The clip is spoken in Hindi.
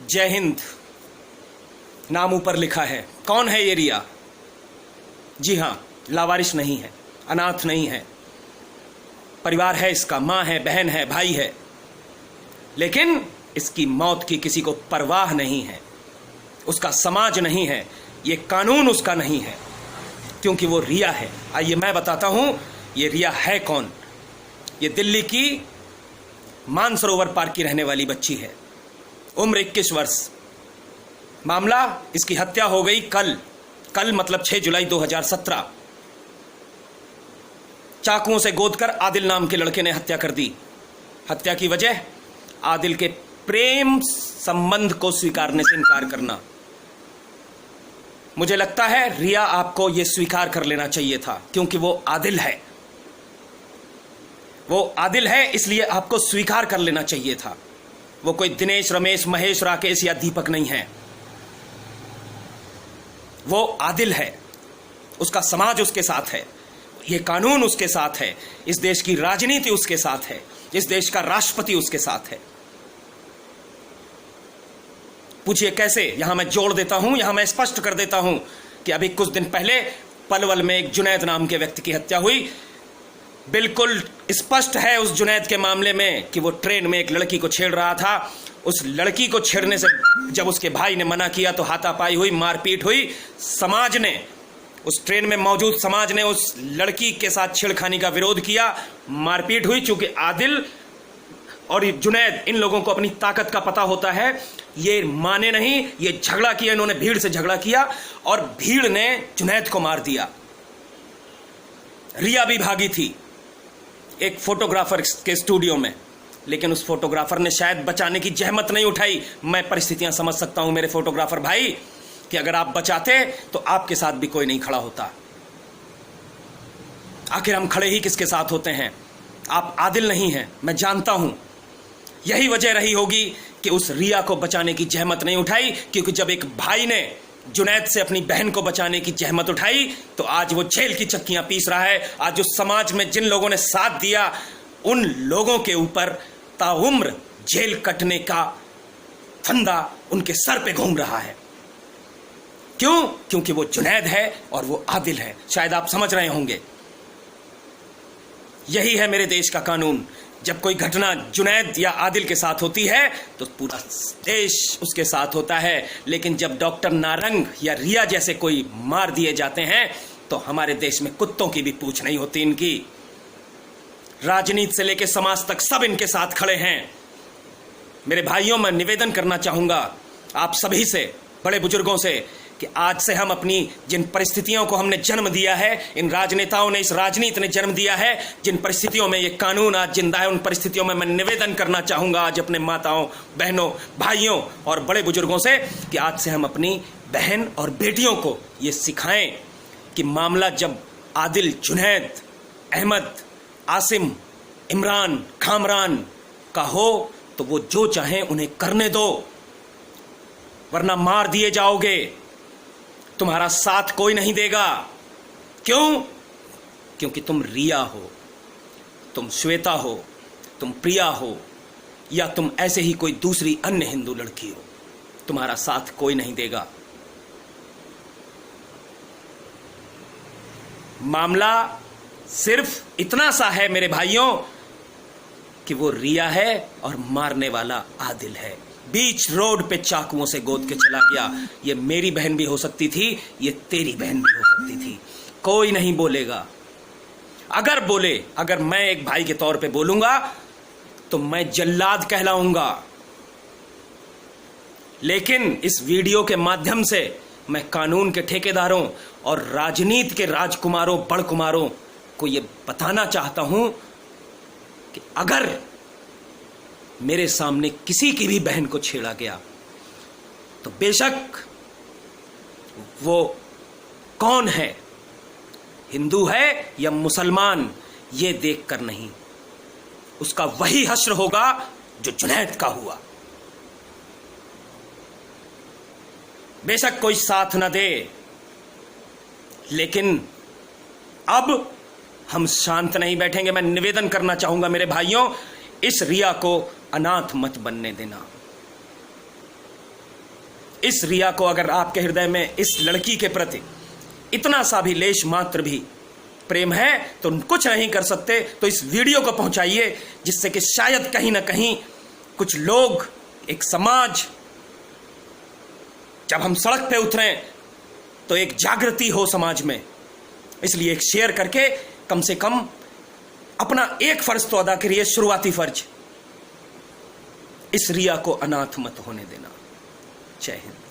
जय हिंद नाम ऊपर लिखा है। कौन है ये रिया? जी हां, लावारिस नहीं है, अनाथ नहीं है, परिवार है इसका, मां है, बहन है, भाई है, लेकिन इसकी मौत की किसी को परवाह नहीं है। उसका समाज नहीं है, ये कानून उसका नहीं है, क्योंकि वो रिया है। आइए मैं बताता हूं ये रिया है कौन। ये दिल्ली की मानसरोवर पार्क की रहने वाली बच्ची है, उम्र 21 वर्ष। मामला, इसकी हत्या हो गई कल मतलब 6 जुलाई 2017। चाकुओं से गोदकर आदिल नाम के लड़के ने हत्या कर दी। हत्या की वजह आदिल के प्रेम संबंध को स्वीकारने से इनकार करना। मुझे लगता है रिया आपको यह स्वीकार कर लेना चाहिए था, क्योंकि वो आदिल है। वो आदिल है, इसलिए आपको स्वीकार कर लेना चाहिए था। वो कोई दिनेश, रमेश, महेश, राकेश या दीपक नहीं है। वो आदिल है, उसका समाज उसके साथ है, ये कानून उसके साथ है, इस देश की राजनीति उसके साथ है, इस देश का राष्ट्रपति उसके साथ है। पूछिए कैसे? यहां मैं जोड़ देता हूं, यहां मैं स्पष्ट कर देता हूं कि अभी कुछ दिन पहले पलवल में एक जुनैद नाम के व्यक्ति की हत्या हुई। बिल्कुल स्पष्ट है उस जुनैद के मामले में कि वो ट्रेन में एक लड़की को छेड़ रहा था। उस लड़की को छेड़ने से जब उसके भाई ने मना किया तो हाथापाई हुई, मारपीट हुई। समाज ने, उस ट्रेन में मौजूद समाज ने उस लड़की के साथ छेड़खानी का विरोध किया, मारपीट हुई। चूंकि आदिल और जुनैद, इन लोगों को अपनी ताकत का पता होता है, ये माने नहीं, ये झगड़ा किया, इन्होंने भीड़ से झगड़ा किया और भीड़ ने जुनैद को मार दिया। रिया भी भागी थी एक फोटोग्राफर के स्टूडियो में, लेकिन उस फोटोग्राफर ने शायद बचाने की जहमत नहीं उठाई। मैं परिस्थितियां समझ सकता हूं मेरे फोटोग्राफर भाई, कि अगर आप बचाते तो आपके साथ भी कोई नहीं खड़ा होता। आखिर हम खड़े ही किसके साथ होते हैं? आप आदिल नहीं हैं, मैं जानता हूं। यही वजह रही होगी कि उस रिया को बचाने की जहमत नहीं उठाई, क्योंकि जब एक भाई ने जुनैद से अपनी बहन को बचाने की जहमत उठाई तो आज वो जेल की चक्कियां पीस रहा है। आज उस समाज में जिन लोगों ने साथ दिया, उन लोगों के ऊपर ताउम्र जेल कटने का फंदा उनके सर पे घूम रहा है। क्यों? क्योंकि वो जुनैद है और वो आदिल है। शायद आप समझ रहे होंगे। यही है मेरे देश का कानून। जब कोई घटना जुनैद या आदिल के साथ होती है तो पूरा देश उसके साथ होता है, लेकिन जब डॉक्टर नारंग या रिया जैसे कोई मार दिए जाते हैं तो हमारे देश में कुत्तों की भी पूछ नहीं होती इनकी। राजनीति से लेकर समाज तक सब इनके साथ खड़े हैं। मेरे भाइयों, मैं निवेदन करना चाहूंगा आप सभी से, बड़े बुजुर्गों से, कि आज से हम अपनी जिन परिस्थितियों को हमने जन्म दिया है, इन राजनेताओं ने, इस राजनीति ने जन्म दिया है, जिन परिस्थितियों में ये कानून आज जिंदा है, उन परिस्थितियों में मैं निवेदन करना चाहूंगा आज अपने माताओं, बहनों, भाइयों और बड़े बुजुर्गों से कि आज से हम अपनी बहन और बेटियों को ये सिखाएं कि मामला जब आदिल, जुनैद, अहमद, आसिम, इमरान, खामरान का हो तो वो जो चाहें उन्हें करने दो, वरना मार दिए जाओगे। तुम्हारा साथ कोई नहीं देगा। क्यों? क्योंकि तुम रिया हो, तुम श्वेता हो, तुम प्रिया हो, या तुम ऐसे ही कोई दूसरी अन्य हिंदू लड़की हो। तुम्हारा साथ कोई नहीं देगा। मामला सिर्फ इतना सा है मेरे भाइयों कि वो रिया है और मारने वाला आदिल है। बीच रोड पे चाकुओं से गोद के चला गया। ये मेरी बहन भी हो सकती थी, ये तेरी बहन भी हो सकती थी। कोई नहीं बोलेगा। अगर मैं एक भाई के तौर पे बोलूंगा तो मैं जल्लाद कहलाऊंगा। लेकिन इस वीडियो के माध्यम से मैं कानून के ठेकेदारों और राजनीति के राजकुमारों, बड़कुमारों को यह बताना चाहता हूं कि अगर मेरे सामने किसी की भी बहन को छेड़ा गया तो बेशक वो कौन है, हिंदू है या मुसलमान, ये देखकर नहीं, उसका वही हश्र होगा जो जुनैद का हुआ। बेशक कोई साथ न दे, लेकिन अब हम शांत नहीं बैठेंगे। मैं निवेदन करना चाहूंगा मेरे भाइयों, इस रिया को अनाथ मत बनने देना। इस रिया को अगर आपके हृदय में इस लड़की के प्रति इतना सा भी लेश मात्र भी प्रेम है तो कुछ नहीं कर सकते तो इस वीडियो को पहुंचाइए, जिससे कि शायद कहीं ना कहीं कुछ लोग, एक समाज, जब हम सड़क पे उतरें तो एक जागृति हो समाज में। इसलिए एक शेयर करके कम से कम अपना एक फर्ज तो अदा करिए, शुरुआती फर्ज, इस रिया को अनाथ मत होने देना। जय हिंद।